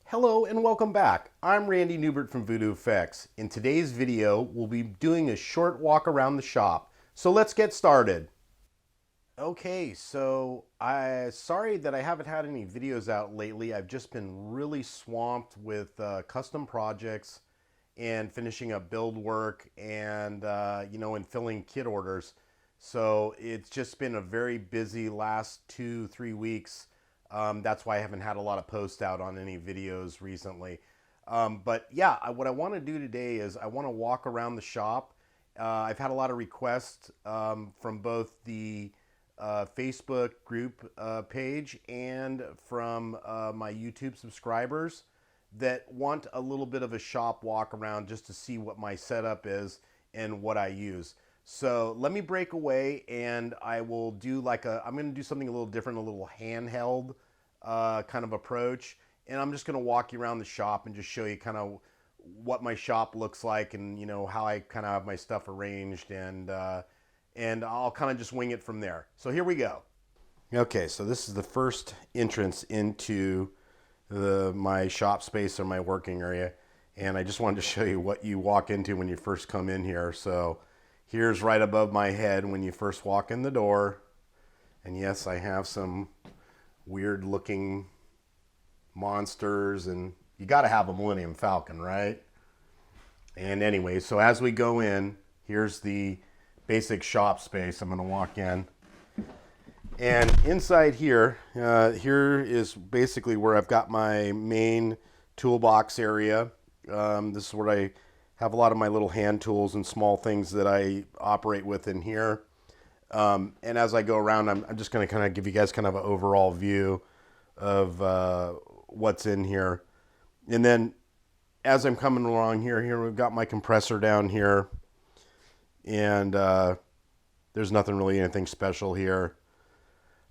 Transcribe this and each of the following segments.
Hello and welcome back. I'm Randy Newbert from VoodooFX. In today's video, we'll be doing a short walk around the shop. So let's get started. Okay, so sorry that I haven't had any videos out lately. I've just been really swamped with custom projects and finishing up build work and and filling kit orders. So it's just been a very busy last 2-3 weeks. That's why I haven't had a lot of posts out on any videos recently. But yeah, what I want to do today is I want to walk around the shop. I've had a lot of requests from both the Facebook group page and from my YouTube subscribers that want a little bit of a shop walk around just to see what my setup is and what I use. So let me break away and I will do I'm going to do something a little different, a little handheld kind of approach. And I'm just going to walk you around the shop and just show you kind of what my shop looks like and, how I kind of have my stuff arranged and I'll kind of just wing it from there. So here we go. Okay, so this is the first entrance into my shop space or my working area. And I just wanted to show you what you walk into when you first come in here. So here's right above my head when you first walk in the door. And yes, I have some weird looking monsters, and you got to have a Millennium Falcon, right? And anyway, so as we go in, here's the basic shop space. I'm going to walk in. And inside here, here is basically where I've got my main toolbox area. This is where I have a lot of my little hand tools and small things that I operate with in here. And as I go around, I'm just going to kind of give you guys kind of an overall view of what's in here. And then as I'm coming along here we've got my compressor down here. And there's nothing really anything special here.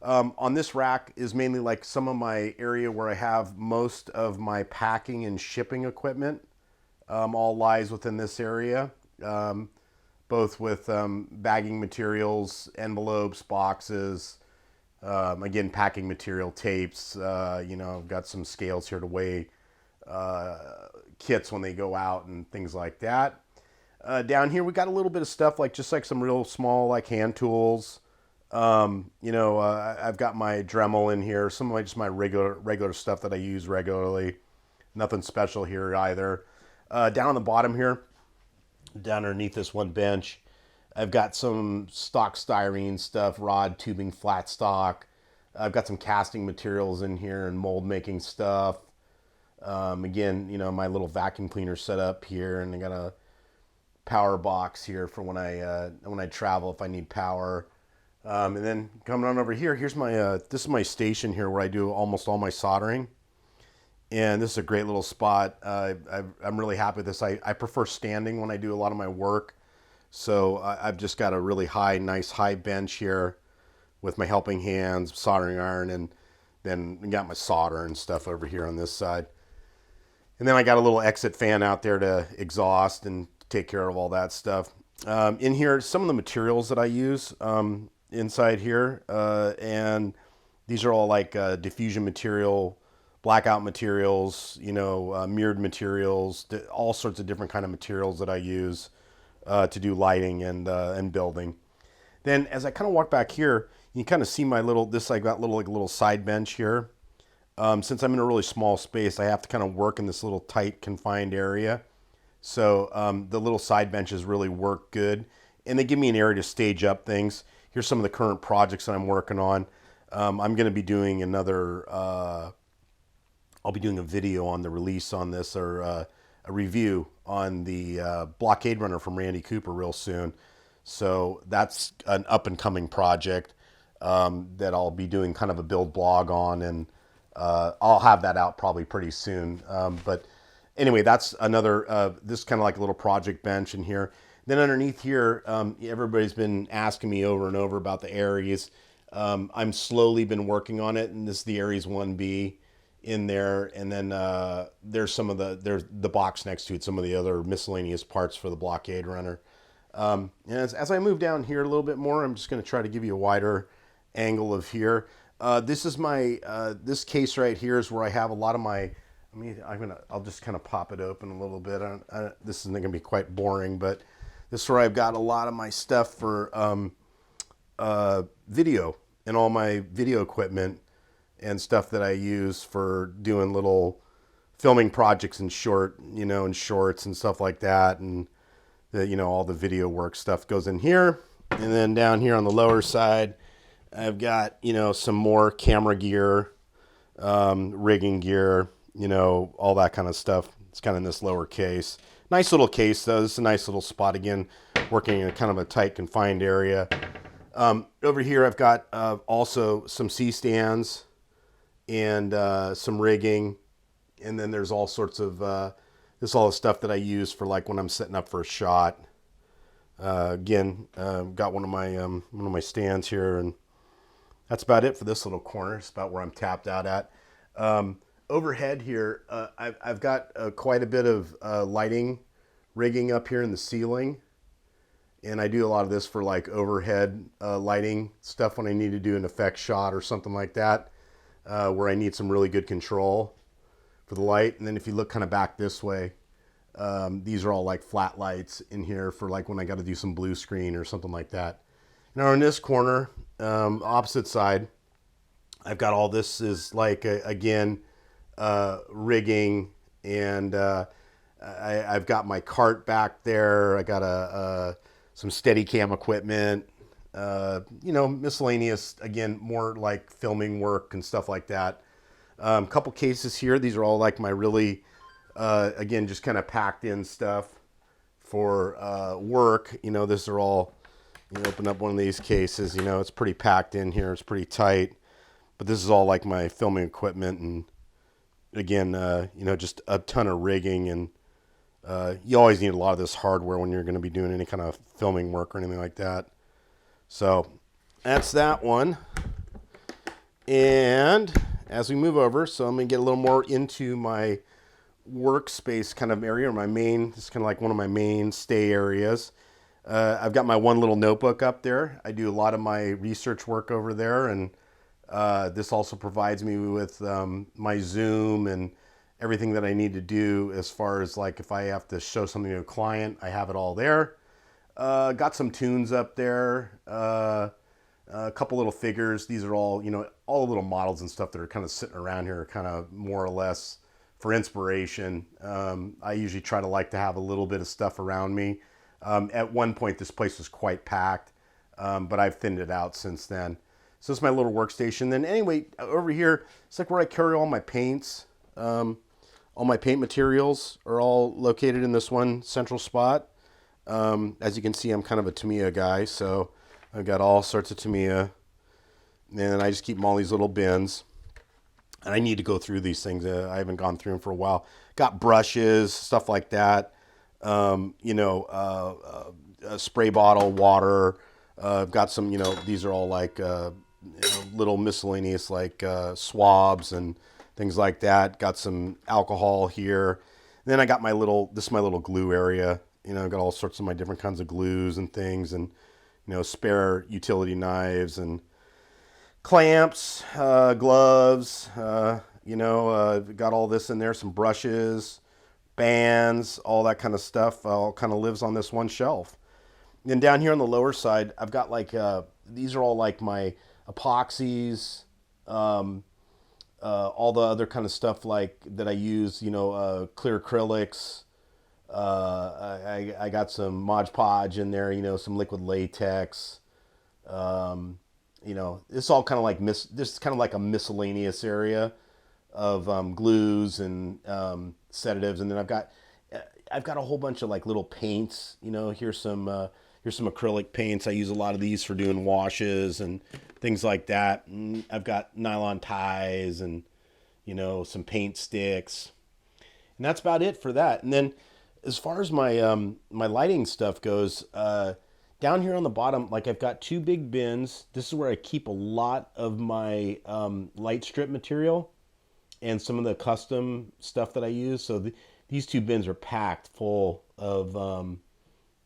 On this rack is mainly like some of my area where I have most of my packing and shipping equipment. All lies within this area, both with bagging materials, envelopes, boxes, again, packing material, tapes. I've got some scales here to weigh kits when they go out and things like that. Down here we got a little bit of stuff just like some real small hand tools. I've got my Dremel in here, some of just my regular stuff that I use regularly. Nothing special here either. Down on the bottom here, down underneath this one bench, I've got some stock styrene stuff, rod, tubing, flat stock. I've got some casting materials in here and mold making stuff. Again, my little vacuum cleaner set up here, and I got a power box here for when I travel if I need power. And then coming on over here, here's my this is my station here where I do almost all my soldering. And this is a great little spot. I'm really happy with this. I prefer standing when I do a lot of my work. So I've just got a really nice high bench here with my helping hands, soldering iron, and then I got my solder and stuff over here on this side. And then I got a little exit fan out there to exhaust and take care of all that stuff. In here, some of the materials that I use inside here, and these are all diffusion material, blackout materials, mirrored materials, all sorts of different kind of materials that I use to do lighting and building. Then as I kind of walk back here, you can kind of see my I got little side bench here. Since I'm in a really small space, I have to kind of work in this little tight confined area. So the little side benches really work good, and they give me an area to stage up things. Here's some of the current projects that I'm working on. I'm going to be doing I'll be doing a video on the release on this, or a review on the blockade runner from Randy Cooper real soon. So that's an up and coming project that I'll be doing kind of a build blog on, and I'll have that out probably pretty soon. But anyway, that's another, this kind of like a little project bench in here. Then underneath here, everybody's been asking me over and over about the Aries. I'm slowly been working on it, and this is the Aries 1B in there. And then there's the box next to it, some of the other miscellaneous parts for the blockade runner. And as I move down here a little bit more, I'm just going to try to give you a wider angle of here. This is my, this case right here is where I have a lot of I'll just kind of pop it open a little bit. This isn't going to be quite boring, but this is where I've got a lot of my stuff for video and all my video equipment and stuff that I use for doing little filming projects in shorts and stuff like that. And all the video work stuff goes in here. And then down here on the lower side, I've got, some more camera gear, rigging gear, all that kind of stuff. It's kind of in this lower case. Nice little case though. This is a nice little spot again, working in kind of a tight confined area. Over here I've got also some C-stands and some rigging. And then there's all sorts of, this is all the stuff that I use for like when I'm setting up for a shot. Again, got one of my stands here, and that's about it for this little corner. It's about where I'm tapped out at. Overhead here, I've got quite a bit of lighting rigging up here in the ceiling. And I do a lot of this for like overhead lighting stuff when I need to do an effect shot or something like that, where I need some really good control for the light. And then if you look kind of back this way, these are all like flat lights in here for like when I got to do some blue screen or something like that. Now in this corner, opposite side, I've got all this is like, again, rigging, and I've got my cart back there. I got some Steadicam equipment, miscellaneous, again, more like filming work and stuff like that. Couple cases here. These are all like my really, again, just kind of packed in stuff for work. This are all, open up one of these cases, it's pretty packed in here. It's pretty tight. But this is all like my filming equipment, and again, just a ton of rigging, and you always need a lot of this hardware when you're going to be doing any kind of filming work or anything like that. So that's that one. And as we move over, so I'm going to get a little more into my workspace kind of area, or this is kind of like one of my main stay areas. I've got my one little notebook up there. I do a lot of my research work over there, and this also provides me with my Zoom and everything that I need to do as far as like if I have to show something to a client, I have it all there. Got some tunes up there, a couple little figures. These are all, all the little models and stuff that are kind of sitting around here are kind of more or less for inspiration. I usually try to like to have a little bit of stuff around me. At one point, this place was quite packed, but I've thinned it out since then. So this is my little workstation. Then anyway, over here, it's like where I carry all my paints. All my paint materials are all located in this one central spot. As you can see, I'm kind of a Tamiya guy, so I've got all sorts of Tamiya. And I just keep them all these little bins. And I need to go through these things. I haven't gone through them for a while. Got brushes, stuff like that. A spray bottle, water. I've got some, these are all like little miscellaneous like swabs and things like that. Got some alcohol here. And then I got this is my little glue area. I've got all sorts of my different kinds of glues and things, and, spare utility knives and clamps, gloves, got all this in there, some brushes, bands, all that kind of stuff, all kind of lives on this one shelf. And then down here on the lower side, I've got like, these are all like my epoxies, all the other kind of stuff like that I use, clear acrylics. I got some Mod Podge in there, some liquid latex. It's all kind of like this is kind of like a miscellaneous area of glues and sedatives, and then I've got a whole bunch of like little paints. Here's some acrylic paints. I use a lot of these for doing washes and things like that. And I've got nylon ties and some paint sticks, and that's about it for that. And then as far as my my lighting stuff goes, down here on the bottom, like I've got two big bins. This is where I keep a lot of my light strip material and some of the custom stuff that I use. So these two bins are packed full of,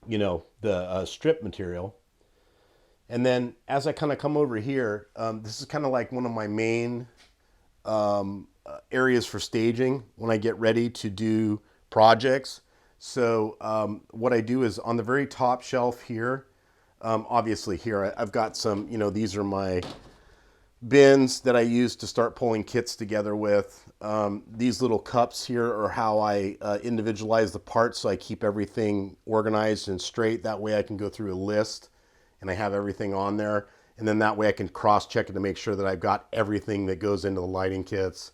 the strip material. And then as I kind of come over here, this is kind of like one of my main areas for staging when I get ready to do projects. So what I do is on the very top shelf here, obviously here I've got some, these are my bins that I use to start pulling kits together with. These little cups here are how I individualize the parts, so I keep everything organized and straight. That way I can go through a list and I have everything on there. And then that way I can cross-check it to make sure that I've got everything that goes into the lighting kits.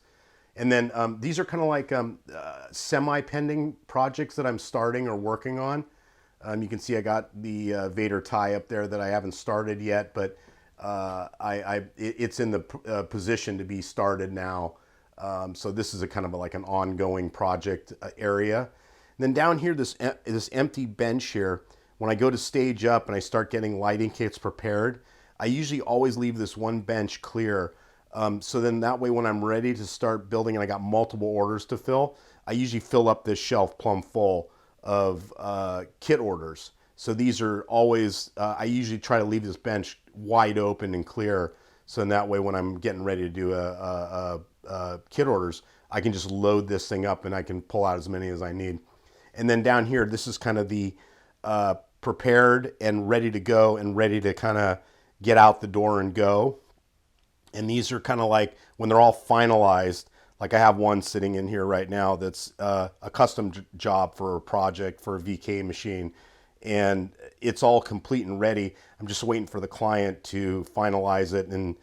And then these are kind of like semi-pending projects that I'm starting or working on. You can see I got the Vader tie up there that I haven't started yet, but it's in the position to be started now. So this is a kind of like an ongoing project area. And then down here, this empty bench here, when I go to stage up and I start getting lighting kits prepared, I usually always leave this one bench clear. So then that way when I'm ready to start building and I got multiple orders to fill, I usually fill up this shelf plumb full of kit orders. So these are always, I usually try to leave this bench wide open and clear. So in that way when I'm getting ready to do kit orders, I can just load this thing up and I can pull out as many as I need. And then down here, this is kind of the prepared and ready to go and ready to kind of get out the door and go. And these are kind of like when they're all finalized, like I have one sitting in here right now that's a custom job for a project for a VK machine. And it's all complete and ready. I'm just waiting for the client to finalize it, and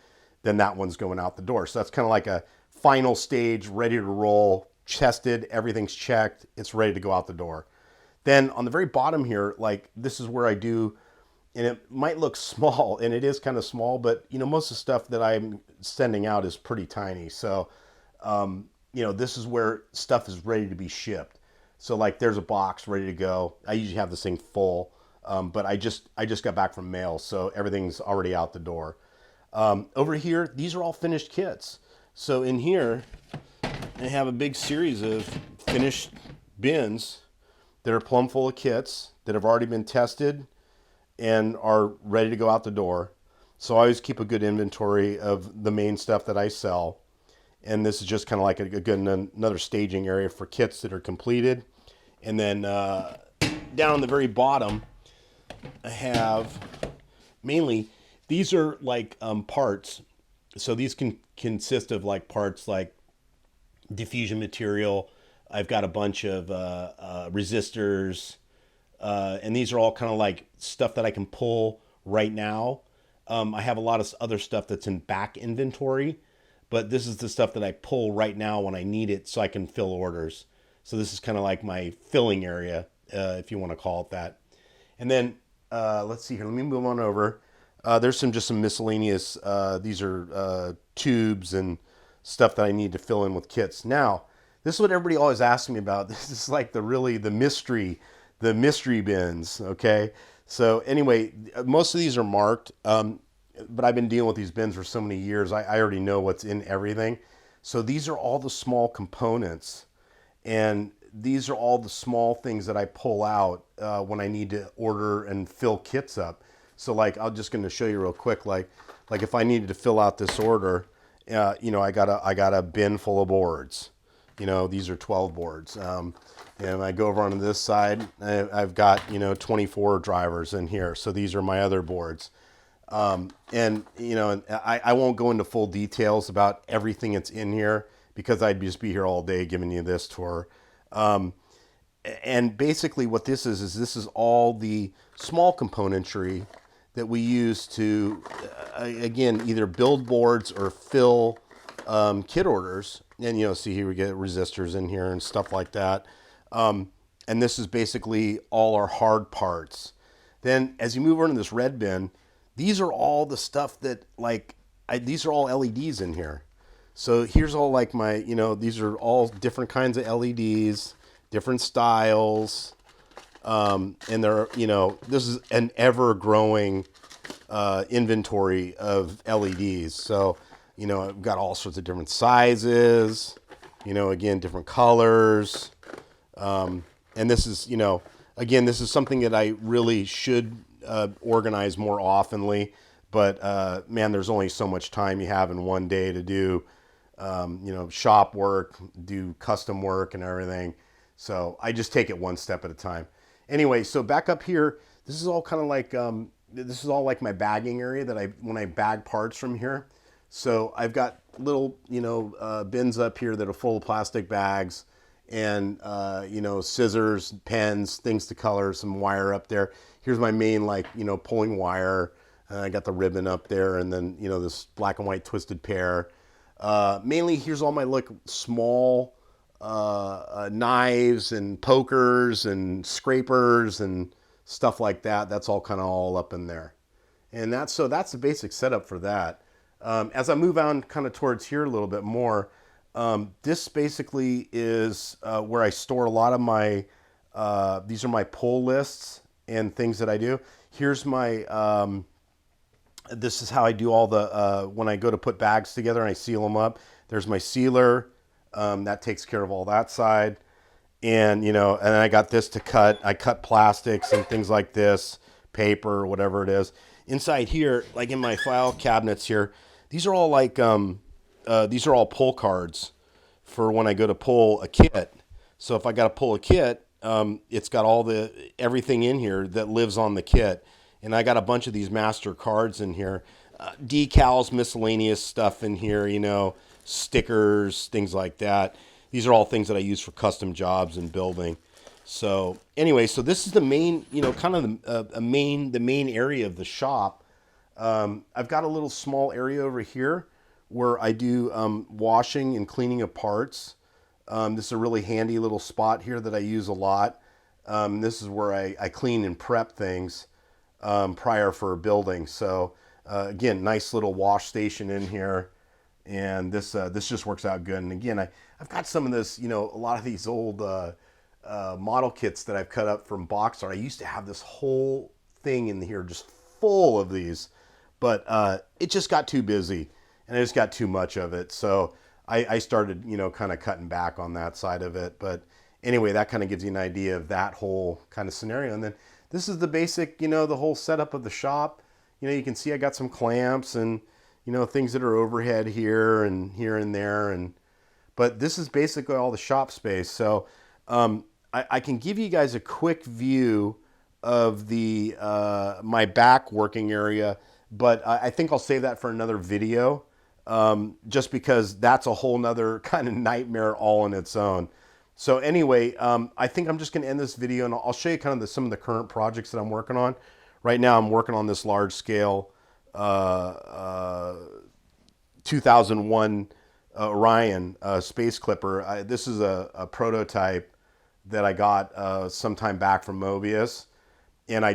then that one's going out the door. So that's kind of like a final stage, ready to roll, tested, everything's checked, it's ready to go out the door. Then on the very bottom here, like this is where I do, and it might look small, and it is kind of small, but most of the stuff that I'm sending out is pretty tiny. So, this is where stuff is ready to be shipped. So like there's a box ready to go. I usually have this thing full, but I just got back from mail, so everything's already out the door. Over here, these are all finished kits. So in here, I have a big series of finished bins that are plumb full of kits that have already been tested and are ready to go out the door. So I always keep a good inventory of the main stuff that I sell. And this is just kind of like a good another staging area for kits that are completed. And then down on the very bottom, I have mainly, these are like parts. So these can consist of like parts like diffusion material. I've got a bunch of resistors, and these are all kind of like stuff that I can pull right now. I have a lot of other stuff that's in back inventory, but this is the stuff that I pull right now when I need it so I can fill orders. So this is kind of like my filling area, if you want to call it that. And then let's see here. Let me move on over. There's just some miscellaneous. These are tubes and stuff that I need to fill in with kits. Now, this is what everybody always asks me about. This is like the mystery bins. Okay. So anyway, most of these are marked, but I've been dealing with these bins for so many years. I already know what's in everything. So these are all the small components, and these are all the small things that I pull out when I need to order and fill kits up. So like, I'm just going to show you real quick. Like if I needed to fill out this order, I got a bin full of boards. These are 12 boards. And I go over onto this side, I've got 24 drivers in here. So these are my other boards. And I won't go into full details about everything that's in here because I'd just be here all day giving you this tour. And basically what this is this is all the small componentry that we use to, again, either build boards or fill kit orders. And see here we get resistors in here and stuff like that. And this is basically all our hard parts. Then as you move over to this red bin, these are all the stuff that these are all LEDs in here. So here's all like my, these are all different kinds of LEDs, different styles. And they're, this is an ever growing inventory of LEDs. So, I've got all sorts of different sizes, again, different colors. And this is, again, this is something that I really should organize more oftenly. But, man, there's only so much time you have in one day to do shop work, do custom work and everything. So I just take it one step at a time. Anyway, so back up here, this is all kind of like, this is all like my bagging area that when I bag parts from here. So I've got little, bins up here that are full of plastic bags and, scissors, pens, things to color, some wire up there. Here's my main, pulling wire. I got the ribbon up there, and then, this black and white twisted pair. Mainly, here's all my small knives and pokers and scrapers and stuff like that. That's all kind of all up in there. And that's the basic setup for that. As I move on kind of towards here a little bit more, this basically is where I store a lot of my, these are my pull lists and things that I do. Here's my, this is how I do all the, when I go to put bags together and I seal them up. There's my sealer, that takes care of all that side. And, and I got this to cut. I cut plastics and things like this, paper, whatever it is. Inside here, like in my file cabinets here, these are all these are all pull cards for when I go to pull a kit. So if I got to pull a kit, it's got everything in here that lives on the kit. And I got a bunch of these master cards in here, decals, miscellaneous stuff in here, stickers, things like that. These are all things that I use for custom jobs and building. So anyway, so this is the main, kind of the main area of the shop. I've got a little small area over here where I do washing and cleaning of parts. This is a really handy little spot here that I use a lot. This is where I clean and prep things prior for building. So again, nice little wash station in here. And this just works out good. And again, I've got some of this, a lot of these old model kits that I've cut up from box art. I used to have this whole thing in here just full of these, but it just got too busy and I just got too much of it. So I started, kind of cutting back on that side of it. But anyway, that kind of gives you an idea of that whole kind of scenario. And then this is the basic, the whole setup of the shop. You can see I got some clamps and, things that are overhead here and there. But this is basically all the shop space. So I can give you guys a quick view of the my back working area, but I think I'll save that for another video, just because that's a whole nother kind of nightmare all on its own. So anyway, I think I'm just going to end this video, and I'll show you kind of some of the current projects that I'm working on. Right now I'm working on this large scale 2001 Orion space clipper. This is a prototype that I got sometime back from Mobius, and I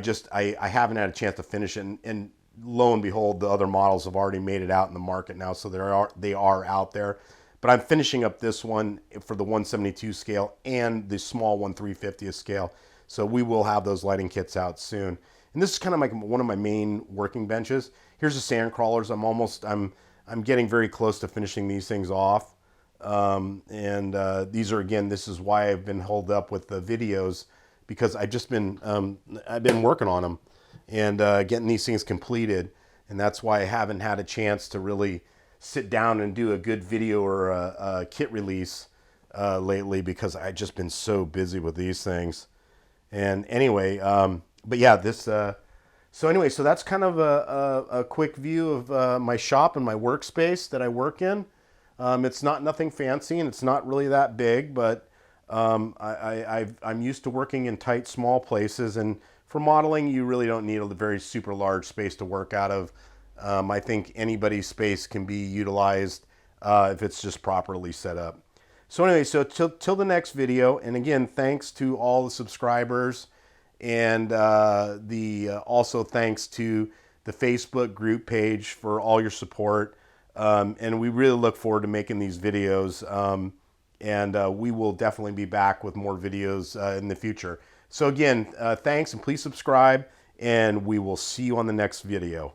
haven't had a chance to finish it, and lo and behold, the other models have already made it out in the market now, so they are out there. But I'm finishing up this one for the 172 scale and the small 1/350th scale, so we will have those lighting kits out soon. And this is kind of like one of my main working benches. Here's the sand crawlers. I'm getting very close to finishing these things off. These are, again, this is why I've been held up with the videos, because I've been working on them and getting these things completed. And that's why I haven't had a chance to really sit down and do a good video or a kit release lately, because I've just been so busy with these things. And anyway, but yeah, so that's kind of a quick view of my shop and my workspace that I work in. It's nothing fancy, and it's not really that big, but I'm used to working in tight, small places. And for modeling, you really don't need a very super large space to work out of. I think anybody's space can be utilized if it's just properly set up. So anyway, so till the next video, and again, thanks to all the subscribers, and also thanks to the Facebook group page for all your support. And we really look forward to making these videos, and we will definitely be back with more videos in the future. So again, thanks, and please subscribe, and we will see you on the next video.